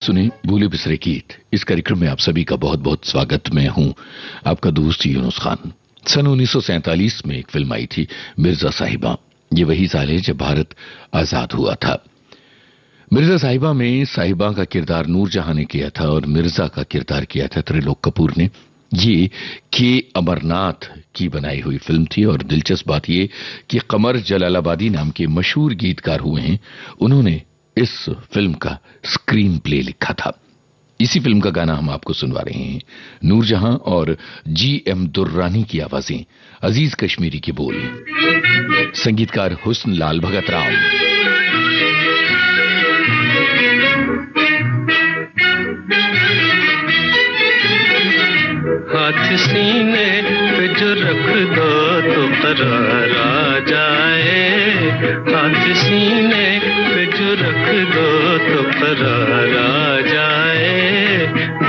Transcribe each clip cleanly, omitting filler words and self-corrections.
सुने भूले बिसरे गीत। इस कार्यक्रम में आप सभी का बहुत बहुत स्वागत। मैं हूं आपका दोस्त यूनुस खान। सन 1947 में एक फिल्म आई थी, मिर्जा साहिबा। ये वही साल है जब भारत आजाद हुआ था। मिर्जा साहिबा में साहिबा का किरदार नूरजहां ने किया था और मिर्जा का किरदार किया था त्रिलोक कपूर ने। ये के अमरनाथ की बनाई हुई फिल्म थी और दिलचस्प बात ये कि कमर जलालाबादी नाम के मशहूर गीतकार हुए हैं, उन्होंने इस फिल्म का स्क्रीन प्ले लिखा था। इसी फिल्म का गाना हम आपको सुनवा रहे हैं। नूरजहां और जी.एम. दुर्रानी की आवाजें, अजीज कश्मीरी के बोल, संगीतकार हुस्न लाल भगत राम। हाथ सीने पे जो रख दो तो करार आ जाए। हाथ सीने पे जो रख दो तो करार आ जाए।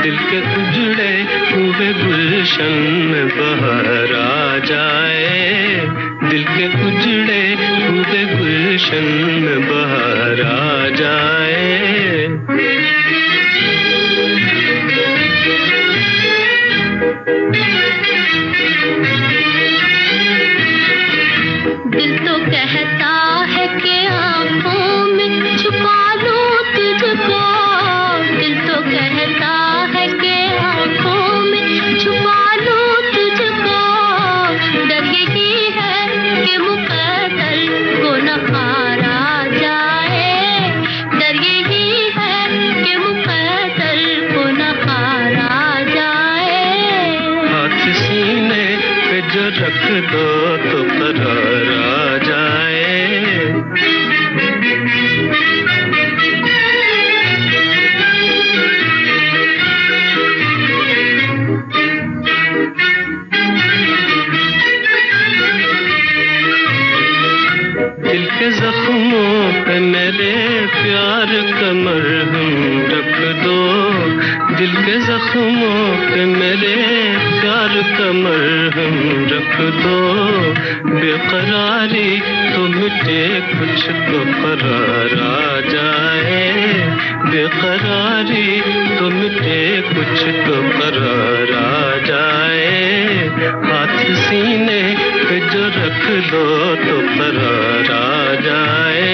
दिल के उजड़े हुए गुलशन में बहार आ जाए। दिल के उजड़े हुए गुलशन में बहार आ जाए। दिल तो कहता है कि आंखों में छुपा लूं तुझको। दिल तो कहता है कि आंखों में छुपा लूं तुझको। डर यही है कि मुकद्दर को न हारा जाए। डर यही है कि मुकद्दर को न हारा जाए। हाथ सीने पे जो रख दो तो करार आ जाए। दिल के जख्मों पे मेरे प्यार का मरहम रख दो। दिल के जख्मों पे मेरे प्यार का मरहम रख दो। बेकरारी तो मिटे कुछ तो करार आ जाए। बेकरारी तो मिटे कुछ तो करार आ जाए। हाथ सीने पे जो रख दो तो करार आ जाए।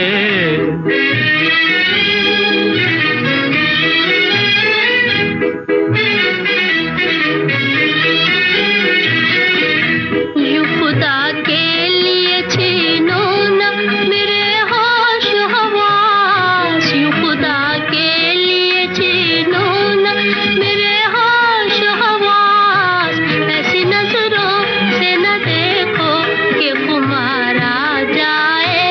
यूं खुदा के लिए छीनो न मेरे होश हवास। यूं खुदा के लिए छीनो न मेरे होश हवास। ऐसी नजरों से न देखो कि खुमार आ जाए।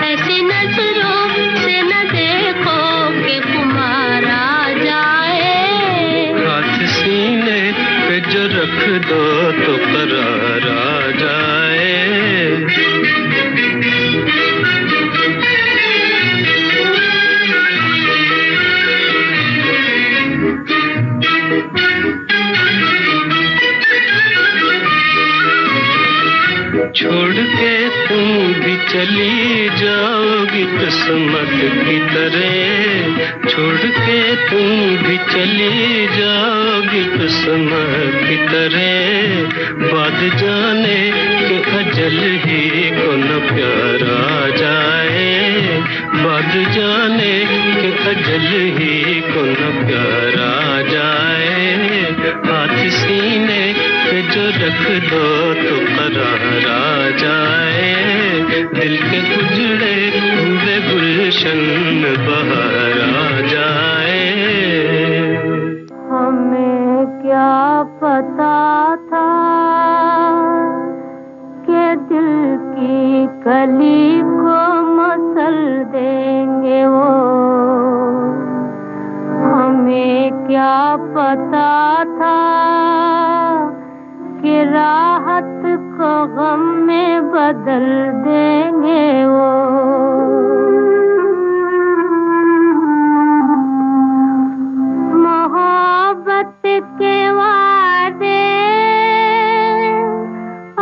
ऐसी नजरों से न देखो कि खुमार आ जाए। हाथ सीने पे जो रख दो तो करार आ जाए। छोड़ के तुम भी चली जाओगी किस्मत की तरह। छोड़ के तुम भी चली जाओगी किस्मत की तरह। बाद जाने कि अजल ही को न प्यार आ जाए। बाद जाने कि अजल ही को न प्यार आ जाए। हाथ सीने पे जो रख दो तो करार आ जाए। दिल के उजड़े हुए गुलशन में बहार आ जाए। हमें क्या पता था कि दिल की कली को मसल देंगे वो। हमें क्या पता था कि राहत को गम में बदल देंगे वो। मोहब्बत के वादे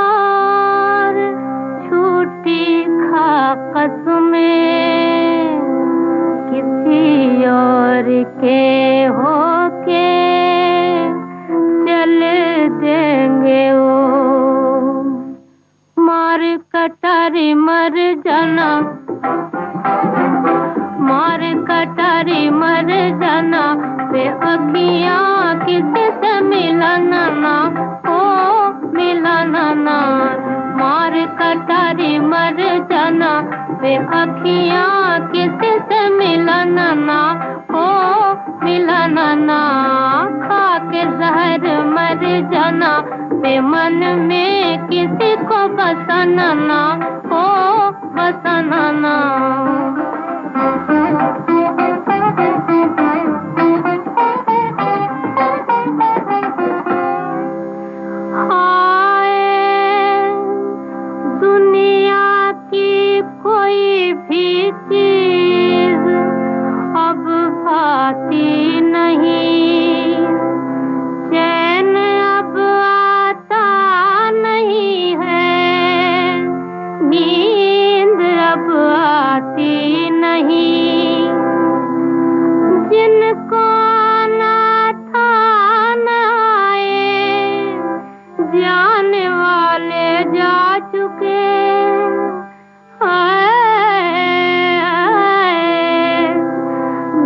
और झूठी कसमें किसी और के होके चल देंगे वो, मार कटारी मर जाना, मार कटारी मर जाना, वे अखियाँ किसी से मिलाना ना, ओ मिलाना ना, मार कटारी मर जाना, वे अखियाँ किसी से मिलाना ना, ओ मिलाना ना, खा के जहर मर जाना, वे मन में किसी को बसाना ना, ओ बसाना ना। हाय दुनिया की कोई भी चीज अब भाती नहीं, चैन अब आता नहीं है, नींद अब आती नहीं, जिनको ना था न आए, जाने वाले जा चुके,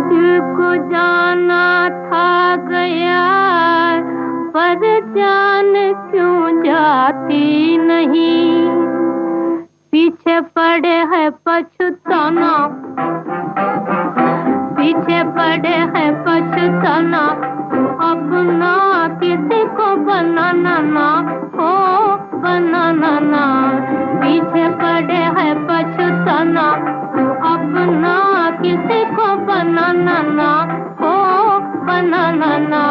दिल को जाना था गया, पर जान क्यों जाती नहीं, पीछे पड़े है पछताना, पीछे पड़े है पछताना, अपना किसी को बनाना ना, ओ बनाना ना, पीछे पड़े है पछताना, अपना किसी को बनाना ना, ओ बनाना ना,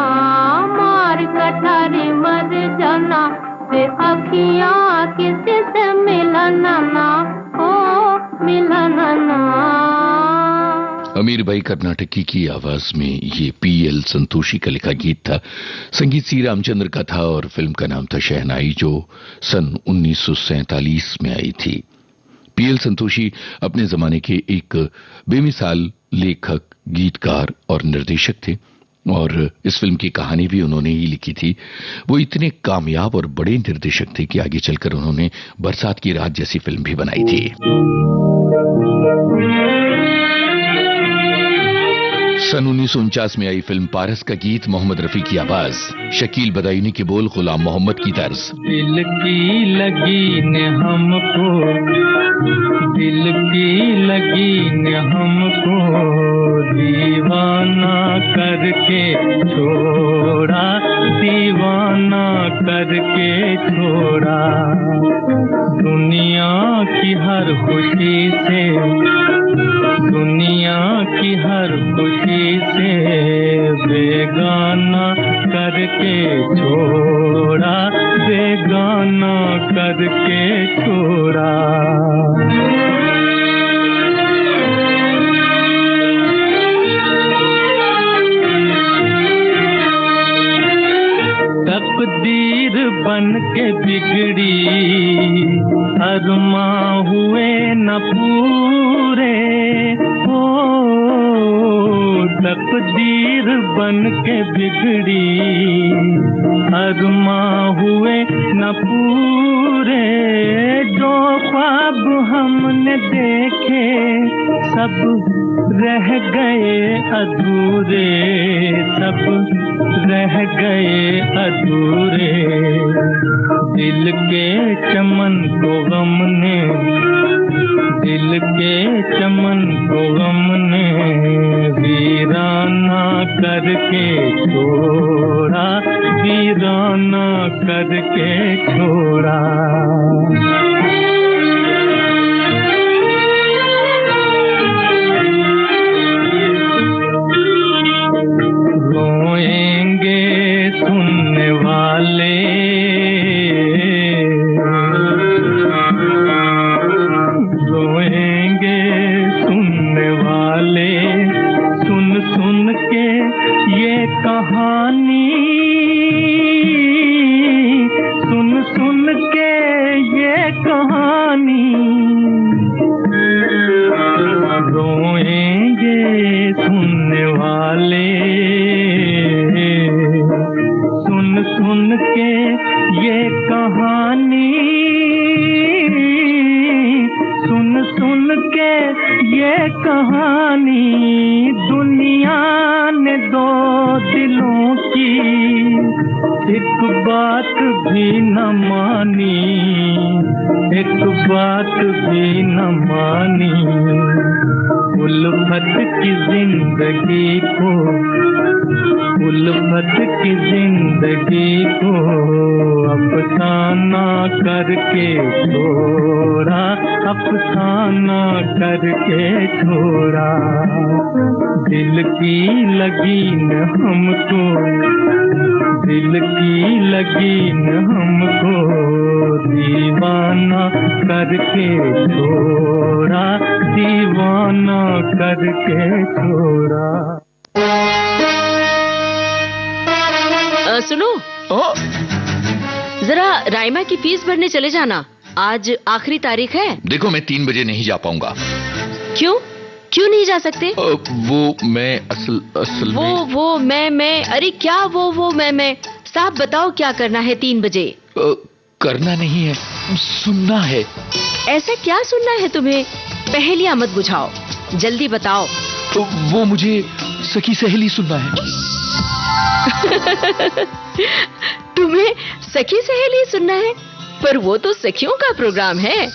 मार कटारी मर जाना, वे अखियाँ किसी से मिलाना ना, ओ मिलाना ना। अमीर भाई कर्नाटकी की आवाज में ये पीएल संतोषी का लिखा गीत था। संगीत सी रामचंद्र का था और फिल्म का नाम था शहनाई, जो सन 1947 में आई थी। पीएल संतोषी अपने जमाने के एक बेमिसाल लेखक, गीतकार और निर्देशक थे और इस फिल्म की कहानी भी उन्होंने ही लिखी थी। वो इतने कामयाब और बड़े निर्देशक थे कि आगे चलकर उन्होंने बरसात की रात जैसी फिल्म भी बनाई थी। सन 1949 में आई फिल्म पारस का गीत, मोहम्मद रफी की आवाज, शकील बदायूनी के बोल, गुलाम मोहम्मद की तर्ज। दिल की लगी ने हमको, दिल की लगी ने हमको दीवाना करके छोड़ा, दीवाना करके छोड़ा, दुनिया की हर खुशी से, दुनिया की हर खुशी से बेगाना करके छोड़ा, बेगाना करके छोड़ा। तकदीर बन के बिगड़ी, अरमा हुए न पूरे, ओ तकदीर बन के बिगड़ी, अरमा हुए न पूरे, जो ख्वाब हमने देखे सब रह गए अधूरे, सब रह गए अधूरे, दिल के चमन को गम ने, दिल के चमन को गम ने वीराना करके छोड़ा, वीराना करके छोड़ा। रोएंगे सुनने वाले, रोएंगे सुनने वाले, सुन सुन के ये कहानी, सुन सुन के ये कहानी, रोएंगे सुनने वाले, मानी, एक बात भी न मानी। उल्फत की जिंदगी को, उल्फत की जिंदगी को अफसाना करके छोड़ा, अफसाना करके छोड़ा। दिल की लगी न हमको, दिल की लगी न हमको दीवाना करके छोड़ा, दीवाना करके छोड़ा। सुनो, जरा राइमा की फीस भरने चले जाना, आज आखिरी तारीख है। देखो मैं 3 बजे नहीं जा पाऊंगा। क्यों क्यों नहीं जा सकते? वो मैं असल में... वो मैं अरे क्या वो मैं साहब बताओ क्या करना है 3 बजे? करना नहीं है, सुनना है। ऐसा क्या सुनना है तुम्हें? पहेलियां मत बुझाओ, जल्दी बताओ। वो मुझे सखी सहेली सुनना है। तुम्हें सखी सहेली सुनना है? पर वो तो सखियों का प्रोग्राम है।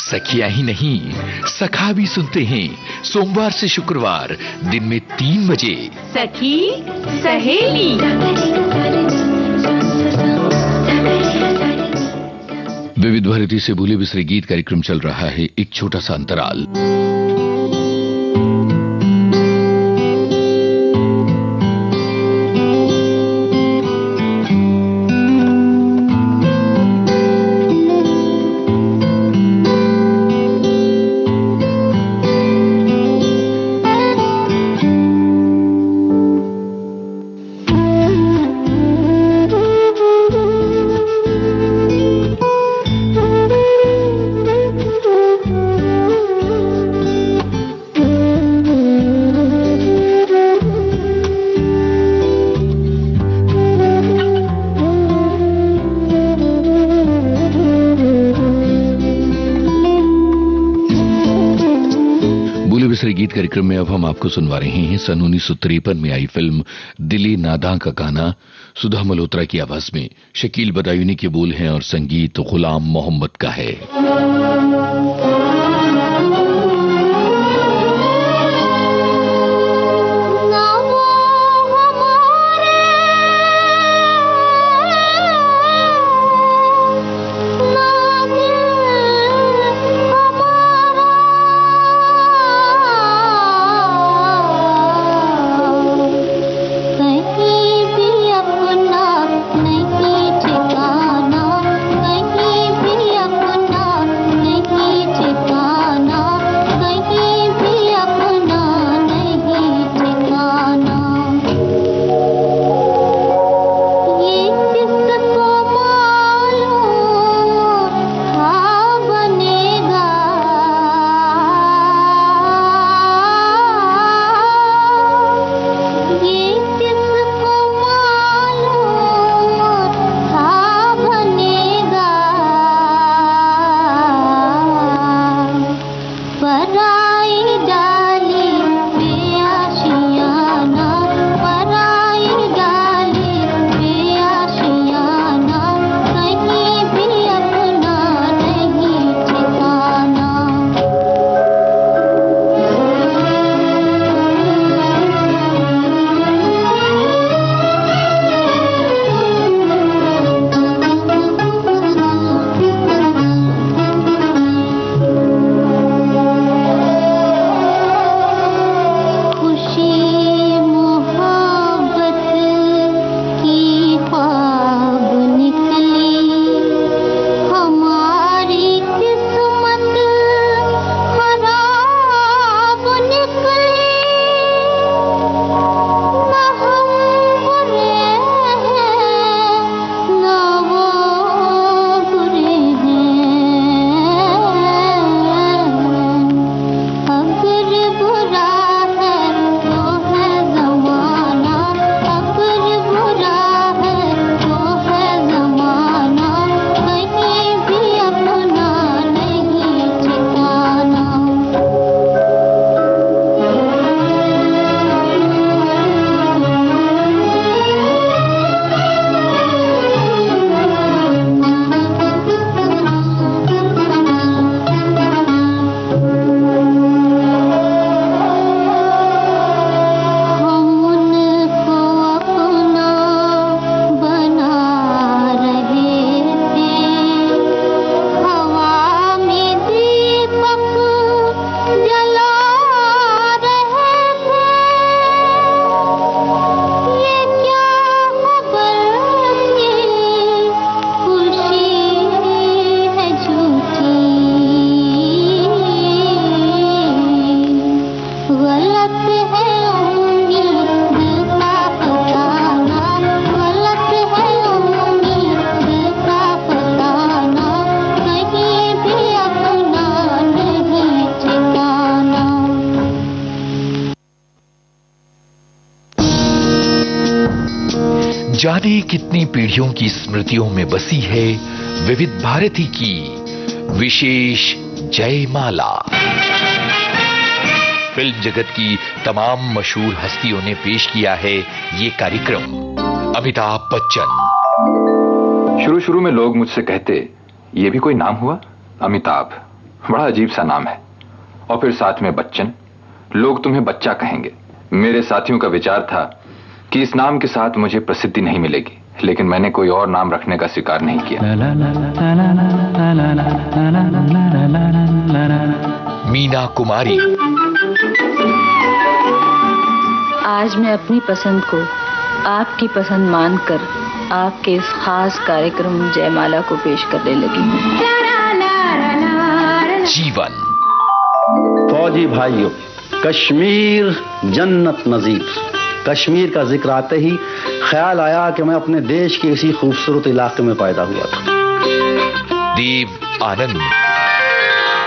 सखियां ही नहीं, सखा भी सुनते हैं, सोमवार से शुक्रवार दिन में 3 बजे। सखी सहेली। विविध भारती से भूले बिसरे गीत कार्यक्रम चल रहा है, एक छोटा सा अंतराल। गीत कार्यक्रम में अब हम आपको सुनवा रहे हैं सन 1953 में आई फिल्म दिली नादा का गाना। सुधा मल्होत्रा की आवाज में शकील बदायूनी के बोल हैं और संगीत गुलाम मोहम्मद का है। नहीं ठिकाना, कहीं भी अपना नहीं जाने कितनी पीढ़ियों की स्मृतियों में बसी है विविध भारती की विशेष जयमाला। फिल्म जगत की तमाम मशहूर हस्तियों ने पेश किया है ये कार्यक्रम। अमिताभ बच्चन। शुरू में लोग मुझसे कहते, ये भी कोई नाम हुआ? अमिताभ, बड़ा अजीब सा नाम है। और फिर साथ में बच्चन, लोग तुम्हें बच्चा कहेंगे। मेरे साथियों का विचार था कि इस नाम के साथ मुझे प्रसिद्धि नहीं मिलेगी, लेकिन मैंने कोई और नाम रखने का स्वीकार नहीं किया। मीना कुमारी। आज मैं अपनी पसंद को आपकी पसंद मानकर आपके इस खास कार्यक्रम जयमाला को पेश करने लगी हूँ। जीवन। फौजी भाइयों, कश्मीर जन्नत नजीर। कश्मीर का जिक्र आते ही ख्याल आया कि मैं अपने देश के इसी खूबसूरत इलाके में पैदा हुआ था। देव आनंद।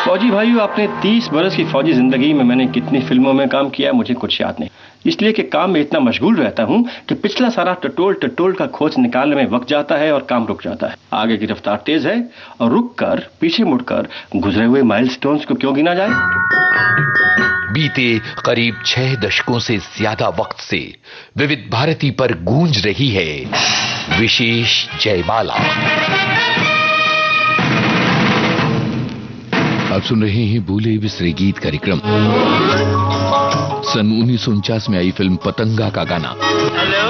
फौजी भाइयों, अपने 30 बरस की फौजी जिंदगी में मैंने कितनी फिल्मों में काम किया मुझे कुछ याद नहीं, इसलिए कि काम में इतना मशगूल रहता हूं कि पिछला सारा टटोल का खोज निकालने में वक्त जाता है और काम रुक जाता है। आगे की रफ्तार तेज है और रुककर पीछे मुड़कर गुजरे हुए माइलस्टोन्स को क्यों गिना जाए। बीते करीब 6 दशकों से ज्यादा वक्त से विविध भारती पर गूंज रही है विशेष जयमाला। आप सुन रहे हैं भूले बिसरे गीत कार्यक्रम। सन 1949 में आई फिल्म पतंगा का गाना। हेलो,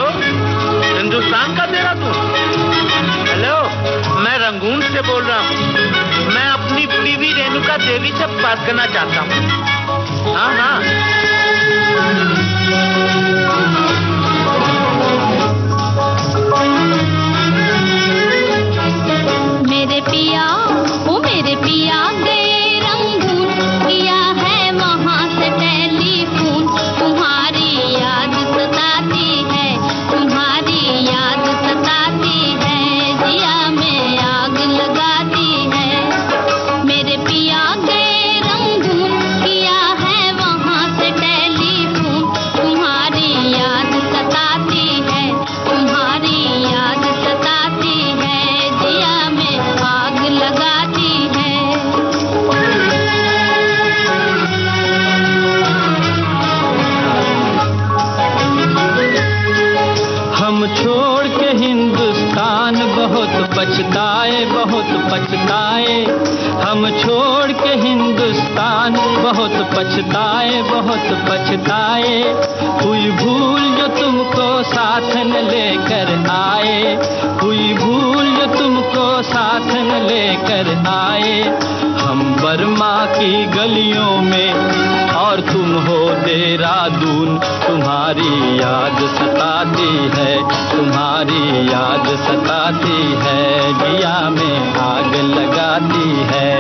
हिंदुस्तान का तेरा तू? हेलो, मैं रंगून से बोल रहा हूँ। मैं अपनी बीवी रेणुका देवी से बात करना चाहता हूँ। हाँ। मेरे पिया, ओ मेरे पिया गए रंगून, किया है वहाँ से टेलीफोन। तुम्हारी याद सताती है, तुम्हारी याद सताती है, जिया में आग लगाती है। मेरे पिया गए रंगून, किया है वहाँ से टेलीफोन। तुम्हारी याद सताती है, तुम्हारी याद सताती है, जिया में आग लगाती है। हम छोड़ के हिंदुस्तान बहुत पछताए, बहुत पछताए। हम छोड़ के हिंदुस्तान बहुत पछताए, बहुत पछताए। हुई भूल जो तुमको साथ न लेकर आए, हुई भूल जो तुमको साथ न लेकर आए। हम बर्मा की गलियों में और तुम हो देहरादून। तुम्हारी याद सताती है, तुम्हारी याद सताती है, जिया में आग लगाती है।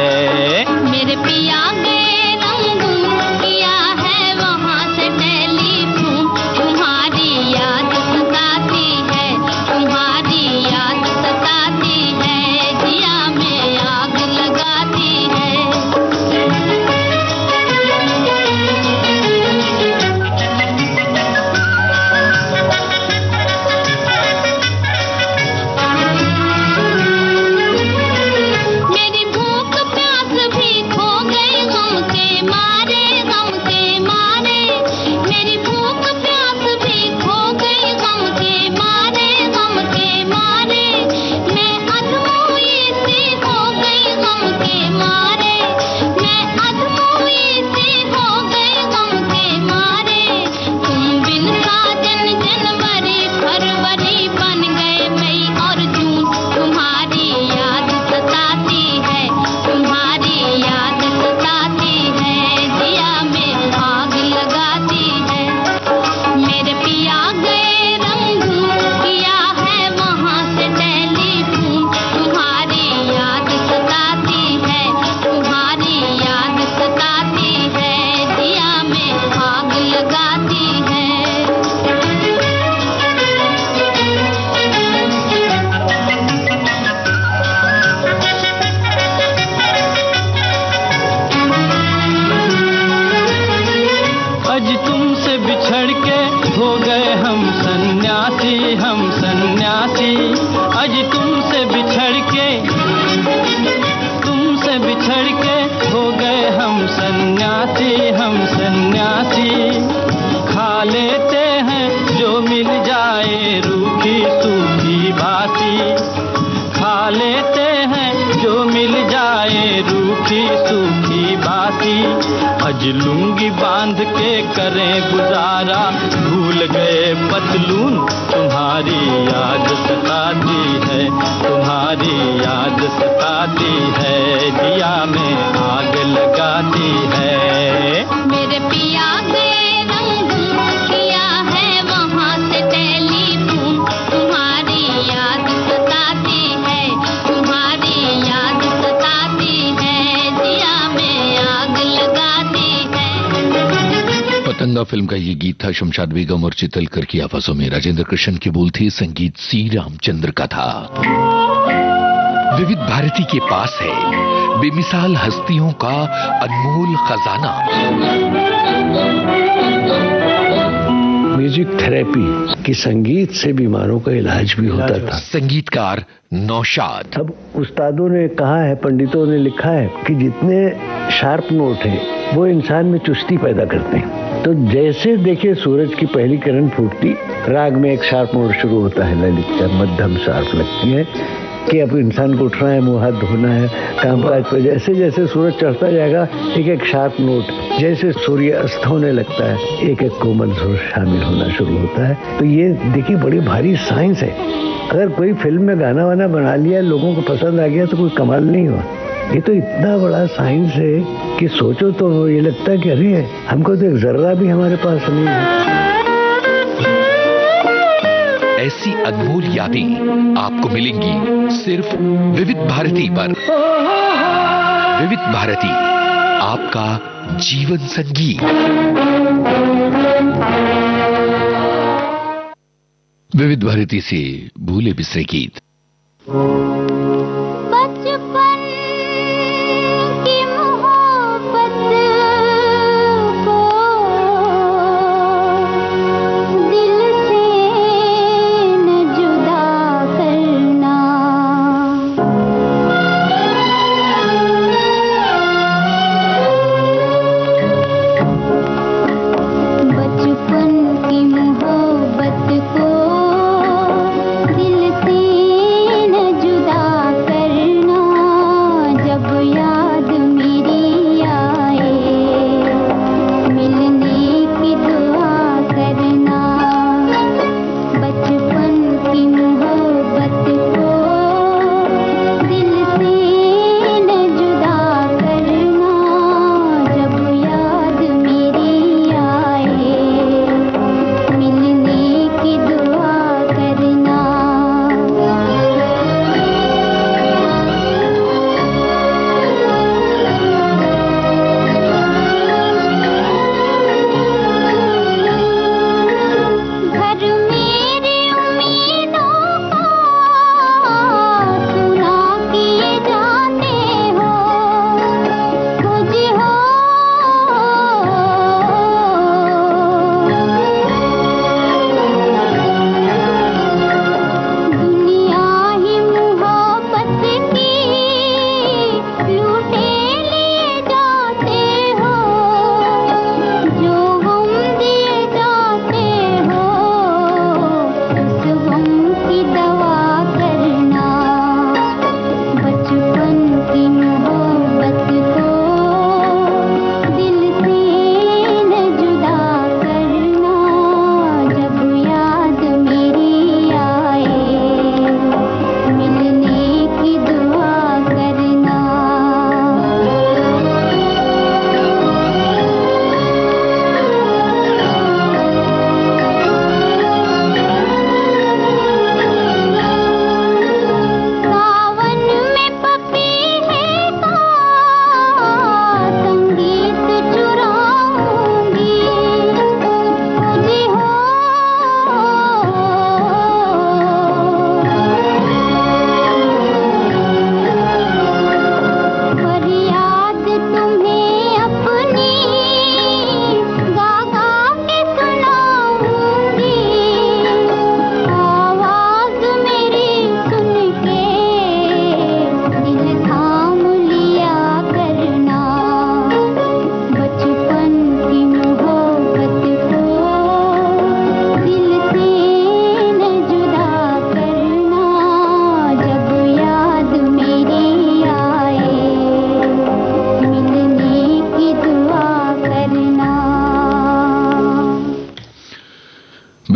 मेरे पिया गए रंगून, किया है वहाँ से टेलीफोन। तुम्हारी याद सताती है, तुम्हारी याद सताती है, जिया में आग लगाती है। मेरी भूख प्यास भी खो गई गम के मारे, गम के मारे। मेरी भूख प्यास भी खो गई गम के मारे, गम के मारे। मैं अधमोई सी हो गई गम के मारे, मैं अधमोई सी हो गई गम के मारे। तुम बिन साजन जनवरी फरवरी बन गए मई और जून। तुम्हारी याद सताती है, तुम्हारी याद सताती है, जिया में आग लगाती है। मेरे पिया गए रंगून, किया है वहाँ से टेलीफोन। तुम्हारी याद सताती है, तुम्हारी याद सताती है, जिया में आग लगाती है। आज तुमसे बिछड़ के हो गए हम सन्यासी, हम सन्यासी। सन्यासी। आज तुमसे बिछड़ के हो गए हम सन्यासी। खा लेते हैं जो मिल जाए रूखी सूखी बासी। खा लेते हैं जो मिल जाए रूखी सूखी बासी। आज लुंगी बांध के करें गुजारा, भूल गए पतलून तुम्हारी याद सताती है, तुम्हारी याद सताती है, दिया में आग लगाती है। मेरे पिया ने रंग किया है वहाँ से टेलीफोन, तुम्हारी याद सताती है, तुम्हारी याद सताती है, दिया में आग लगाती है। पतंगा फिल्म का ये गीत था शमशाद बेगम और चितलकर की आवाजों में। राजेंद्र कृष्ण की बोल थी, संगीत सी रामचंद्र का था। विविध भारती के पास है बेमिसाल हस्तियों का अनमोल खजाना। म्यूजिक थेरेपी की संगीत से बीमारों का इलाज भी होता था। संगीतकार नौशाद। अब उस्तादों ने कहा है, पंडितों ने लिखा है कि जितने शार्प नोट हैं वो इंसान में चुस्ती पैदा करते हैं। तो जैसे देखिए सूरज की पहली किरण फूटती, राग में एक शार्प नोट शुरू होता है, ललित का मध्यम शार्प लगती है कि अब इंसान को उठना है, मुंह हाथ धोना है, कामकाज पर। जैसे जैसे सूरज चढ़ता जाएगा एक एक शार्प नोट, जैसे सूर्य अस्त होने लगता है एक एक कोमल सुर शामिल होना शुरू होता है। तो ये देखिए बड़ी भारी साइंस है। अगर कोई फिल्म में गाना वाना बना लिया, लोगों को पसंद आ गया तो कोई कमाल नहीं हुआ। ये तो इतना बड़ा साइंस है कि सोचो तो ये लगता है कि अरे हमको तो एक जर्रा भी हमारे पास नहीं है। ऐसी अनमोल यादें आपको मिलेंगी सिर्फ विविध भारती पर। विविध भारती, आपका जीवन संगीत। विविध भारती से भूले बिसरे गीत। बचपन की मोहब्बत को दिल से न जुदा करना। बचपन की मोहब्बत को दिल से न जुदा करना।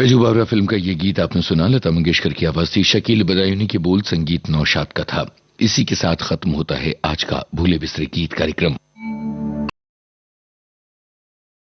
राजू बावरा फिल्म का ये गीत आपने सुना, लता मंगेशकर की आवाज थी, शकील बदायूनी की बोल, संगीत नौशाद का था। इसी के साथ खत्म होता है आज का भूले बिसरे गीत कार्यक्रम।